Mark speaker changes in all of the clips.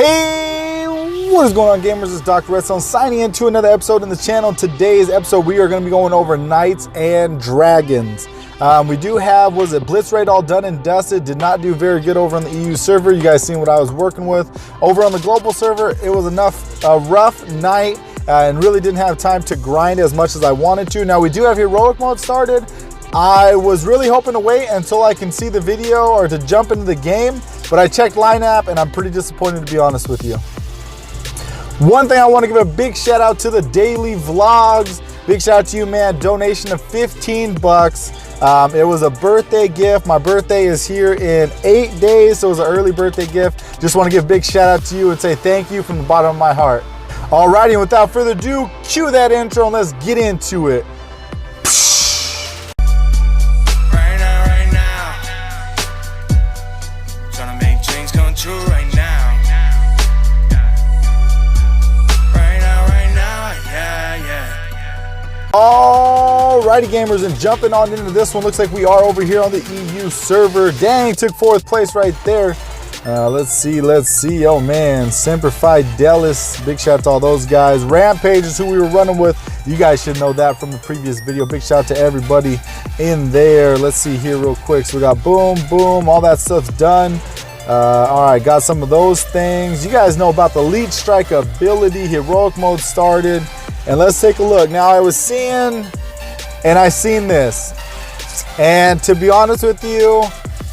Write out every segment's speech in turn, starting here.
Speaker 1: Hey, what is going on, gamers? It's Dr. Redstone signing into another episode in the channel. Today's episode, we are going to be going over Knights and Dragons. We do have, was it Blitz Raid all done and dusted? Did not do very good over on the EU server. You guys seen what I was working with. Over on the global server, it was a rough night and really didn't have time to grind as much as I wanted to. Now, we do have heroic mode started. I was really hoping to wait until I can see the video or to jump into the game, but I checked lineup and I'm pretty disappointed, to be honest with you. One thing I want to give a big shout out to the Daly Vlogs. Big shout out to you, man. Donation of 15 bucks. It was a birthday gift. My birthday is here in 8 days, so it was an early birthday gift. Just want to give a big shout out to you and say thank you from the bottom of my heart. Alrighty, and without further ado, cue that intro and let's get into it. Alrighty, gamers, and jumping on into this one, looks like we are over here on the EU server. Dang, took 4th place right there. Let's see. Oh man, Semper Fidelis. Big shout out to all those guys. Rampage is who we were running with. You guys should know that from the previous video. Big shout out to everybody in there. Let's see here real quick. So we got boom, all that stuff's done. All right, got some of those things. You guys know about the Leech Strike ability. Heroic mode started. And let's take a look. Now, I was seeing, and I seen this. And to be honest with you,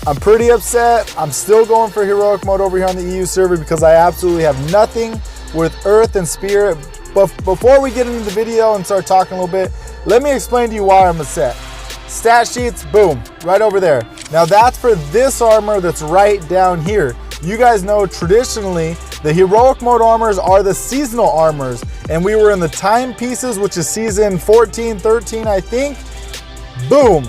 Speaker 1: I'm pretty upset. I'm still going for heroic mode over here on the EU server because I absolutely have nothing with Earth and Spirit. But before we get into the video and start talking a little bit, let me explain to you why I'm upset. Stat sheets, boom, right over there. Now that's for this armor that's right down here. You guys know traditionally the heroic mode armors are the seasonal armors, and we were in the timepieces, which is season 14, 13, I think. Boom,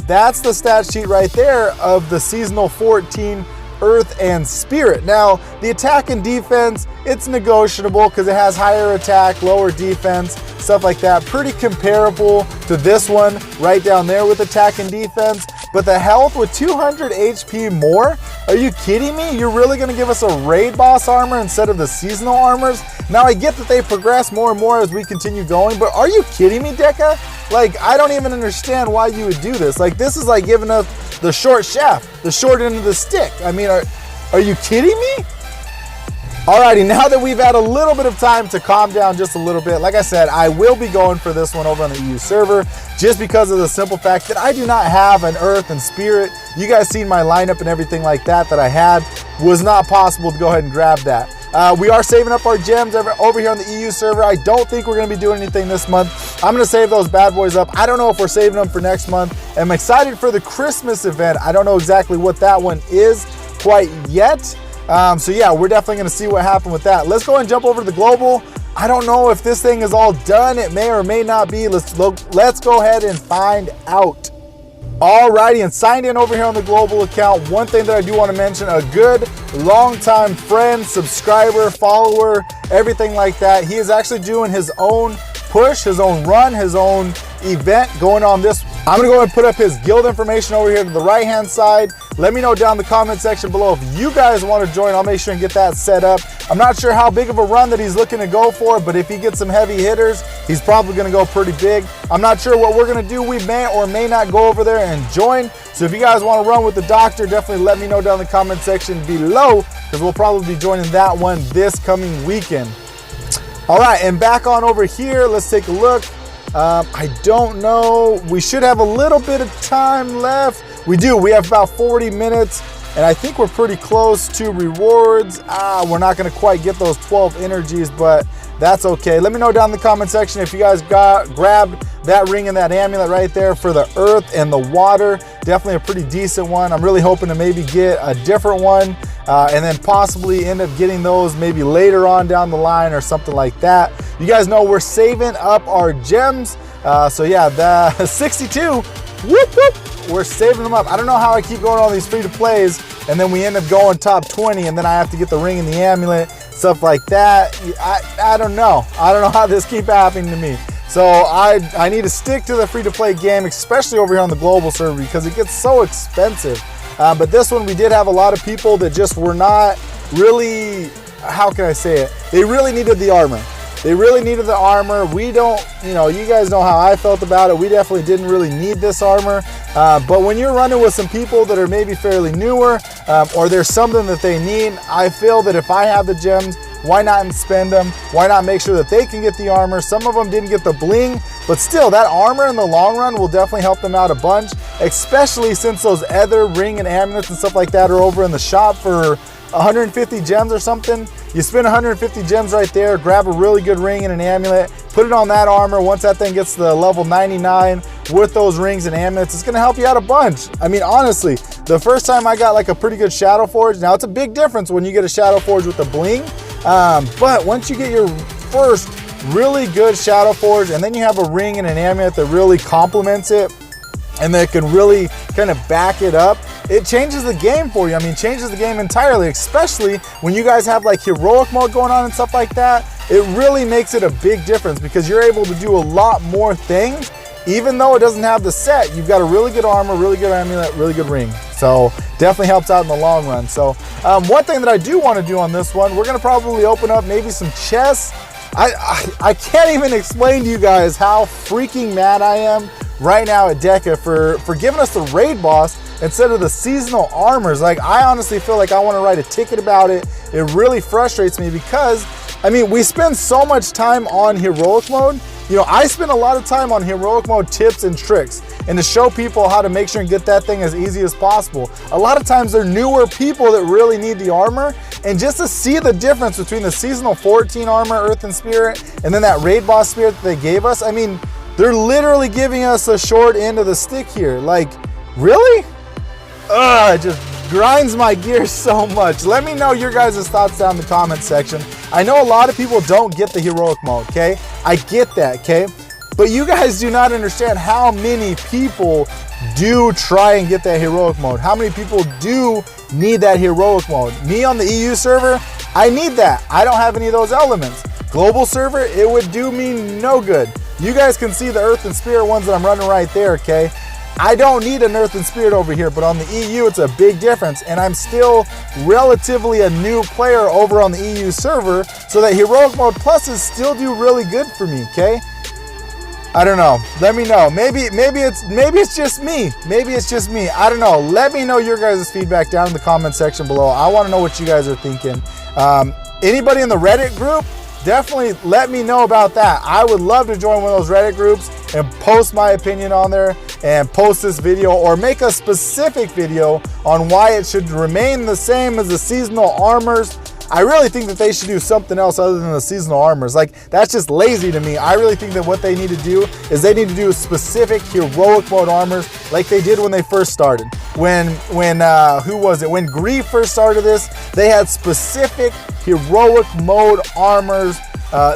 Speaker 1: that's the stat sheet right there of the seasonal 14 Earth and Spirit. Now, the attack and defense, it's negotiable because it has higher attack, lower defense, stuff like that. Pretty comparable to this one right down there with attack and defense. But the health with 200 HP more? Are you kidding me? You're really going to give us a raid boss armor instead of the seasonal armors? Now, I get that they progress more and more as we continue going, but are you kidding me, Deca? Like, I don't even understand why you would do this. Like, this is like giving us the short shaft, the short end of the stick. I mean, are you kidding me? Alrighty, now that we've had a little bit of time to calm down just a little bit, like I said, I will be going for this one over on the EU server just because of the simple fact that I do not have an Earth and Spirit. You guys seen my lineup and everything like that I had. Was not possible to go ahead and grab that. We are saving up our gems over here on the EU server. I don't think we're going to be doing anything this month. I'm going to save those bad boys up. I don't know if we're saving them for next month. I'm excited for the Christmas event. I don't know exactly what that one is quite yet. So yeah, we're definitely going to see what happened with that. Let's go and jump over to the global. I don't know if this thing is all done. It may or may not be. Let's go ahead and find out. Alrighty, and signed in over here on the global account. One thing that I do want to mention, a good longtime friend, subscriber, follower, everything like that. He is actually doing his own push, his own run, his own event going on this. I'm gonna go ahead and put up his guild information over here to the right hand side. Let me know down in the comment section below if you guys want to join. I'll make sure and get that set up. I'm not sure how big of a run that he's looking to go for, but if he gets some heavy hitters, he's probably gonna go pretty big. I'm not sure what we're gonna do. We may or may not go over there and join. So if you guys want to run with the doctor, definitely let me know down in the comment section below, because we'll probably be joining that one this coming weekend. All right, and back on over here, let's take a look. I don't know. We should have a little bit of time left. We do. We have about 40 minutes, and I think we're pretty close to rewards. We're not going to quite get those 12 energies, but that's okay. Let me know down in the comment section if you guys grabbed that ring and that amulet right there for the earth and the water. Definitely a pretty decent one. I'm really hoping to maybe get a different one and then possibly end up getting those maybe later on down the line or something like that. You guys know we're saving up our gems. So yeah, the 62, whoop, whoop, we're saving them up. I don't know how I keep going on these free-to-plays and then we end up going top 20 and then I have to get the ring and the amulet, stuff like that. I don't know. I don't know how this keeps happening to me. So I need to stick to the free-to-play game, especially over here on the global server, because it gets so expensive. But this one, we did have a lot of people that just were not really how can I say it? They really needed the armor. They really needed the armor. We don't, you know, you guys know how I felt about it. We definitely didn't really need this armor. But when you're running with some people that are maybe fairly newer, or there's something that they need, I feel that if I have the gems, why not spend them? Why not make sure that they can get the armor? Some of them didn't get the bling, but still, that armor in the long run will definitely help them out a bunch, especially since those other ring and amulets and stuff like that are over in the shop for 150 gems or something. You spend 150 gems right there, grab a really good ring and an amulet, put it on that armor. Once that thing gets to the level 99 with those rings and amulets, it's gonna help you out a bunch. I mean, honestly, the first time I got like a pretty good Shadow Forge. Now it's a big difference when you get a Shadow Forge with the bling, but once you get your first really good Shadow Forge and then you have a ring and an amulet that really complements it and that can really kind of back it up, it changes the game for you. I mean, changes the game entirely, especially when you guys have like heroic mode going on and stuff like that. It really makes it a big difference because you're able to do a lot more things. Even though it doesn't have the set, you've got a really good armor, really good amulet, really good ring. So definitely helps out in the long run. So one thing that I do want to do on this one, we're gonna probably open up maybe some chests. I can't even explain to you guys how freaking mad I am right now at Deca for giving us the raid boss instead of the seasonal armors. Like, I honestly feel like I want to write a ticket about it. It really frustrates me because, I mean, we spend so much time on heroic mode. You know, I spend a lot of time on heroic mode tips and tricks and to show people how to make sure and get that thing as easy as possible. A lot of times they're newer people that really need the armor, and just to see the difference between the seasonal 14 armor, Earth and Spirit, and then that raid boss spirit that they gave us, I mean, they're literally giving us a short end of the stick here. Like, really? It just grinds my gears so much. Let me know your guys' thoughts down in the comment section. I know a lot of people don't get the heroic mode, okay? I get that, okay? But you guys do not understand how many people do try and get that heroic mode. How many people do need that heroic mode? Me on the EU server, I need that. I don't have any of those elements. Global server, it would do me no good. You guys can see the Earth and Spirit ones that I'm running right there, okay? I don't need an Earth and Spirit over here, but on the EU, it's a big difference. And I'm still relatively a new player over on the EU server, so that Heroic Mode Pluses still do really good for me, okay? I don't know. Let me know. Maybe it's just me. Maybe it's just me. I don't know. Let me know your guys' feedback down in the comment section below. I want to know what you guys are thinking. Anybody in the Reddit group, definitely let me know about that. I would love to join one of those Reddit groups and post my opinion on there and post this video or make a specific video on why it should remain the same as the seasonal armors. I really think that they should do something else other than the seasonal armors. Like, that's just lazy to me. I really think that what they need to do is they need to do specific heroic mode armors like they did when they first started. When who was it? When Grief first started this, they had specific heroic mode armors.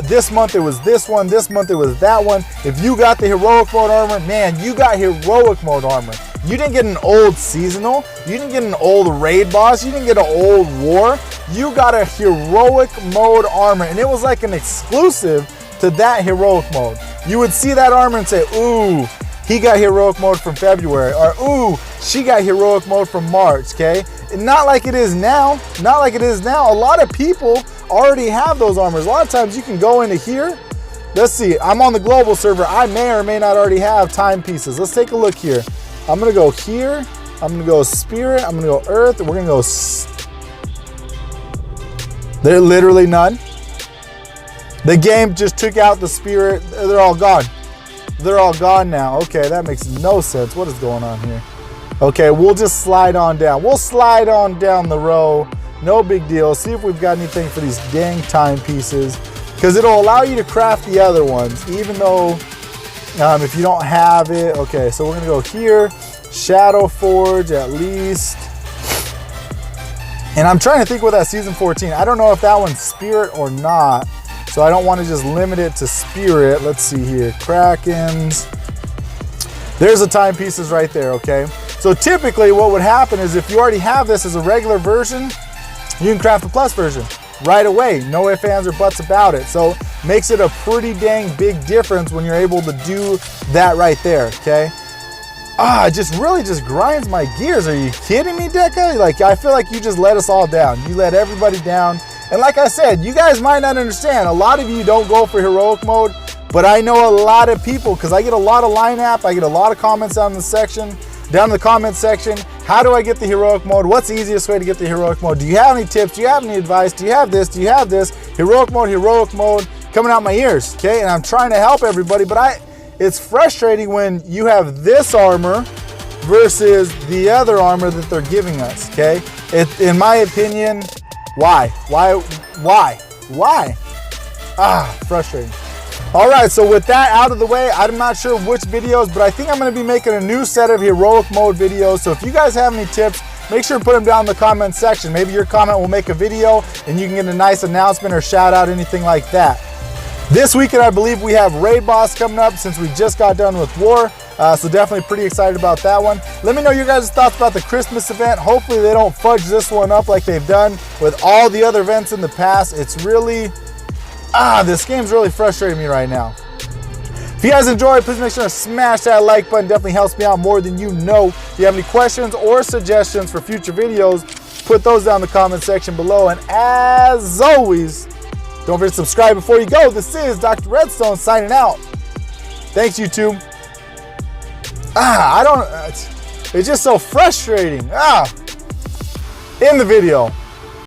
Speaker 1: This month it was this one, this month it was that one. If you got the heroic mode armor, man, you got heroic mode armor. You didn't get an old seasonal, you didn't get an old raid boss, you didn't get an old war. You got a heroic mode armor, and it was like an exclusive to that heroic mode. You would see that armor and say, ooh, he got heroic mode from February, or ooh, she got heroic mode from March, okay? And not like it is now, not like it is now. A lot of people already have those armors. A lot of times you can go into here. Let's see, I'm on the global server. I may or may not already have timepieces. Let's take a look here. I'm gonna go here. I'm gonna go Spirit. I'm gonna go Earth. And we're gonna go. They're literally none. The game just took out the Spirit. They're all gone. They're all gone now. Okay, that makes no sense. What is going on here? Okay, we'll just slide on down. We'll slide on down the row. No big deal. See if we've got anything for these dang timepieces, because it'll allow you to craft the other ones, even though if you don't have it. Okay, so we're gonna go here, Shadow Forge at least. And I'm trying to think with that season 14. I don't know if that one's Spirit or not, so I don't want to just limit it to Spirit. Let's see here, Krakens. There's the timepieces right there, okay? So typically what would happen is if you already have this as a regular version, you can craft the plus version right away. No ifs, ands, or buts about it. So makes it a pretty dang big difference when you're able to do that right there, okay? It just really just grinds my gears. Are you kidding me, Deca? Like, I feel like you just let us all down. You let everybody down. And like I said, you guys might not understand. A lot of you don't go for heroic mode, but I know a lot of people, because I get a lot of line app, I get a lot of comments down in the comment section. How do I get the heroic mode? What's the easiest way to get the heroic mode? Do you have any tips? Do you have any advice? Do you have this? Do you have this? Heroic mode, coming out my ears, okay? And I'm trying to help everybody, but it's frustrating when you have this armor versus the other armor that they're giving us, okay? In my opinion, why? Frustrating. All right, so with that out of the way, I'm not sure which videos, but I think I'm gonna be making a new set of heroic mode videos. So if you guys have any tips, make sure to put them down in the comment section. Maybe your comment will make a video and you can get a nice announcement or shout out, anything like that. This weekend, I believe we have Raid Boss coming up since we just got done with War. So definitely pretty excited about that one. Let me know your guys' thoughts about the Christmas event. Hopefully they don't fudge this one up like they've done with all the other events in the past. It's really, this game's really frustrating me right now. If you guys enjoyed, please make sure to smash that like button. Definitely helps me out more than you know. If you have any questions or suggestions for future videos, put those down in the comment section below. And as always, don't forget to subscribe before you go. This is Dr. Redstone signing out. Thanks, YouTube. It's just so frustrating. In the video.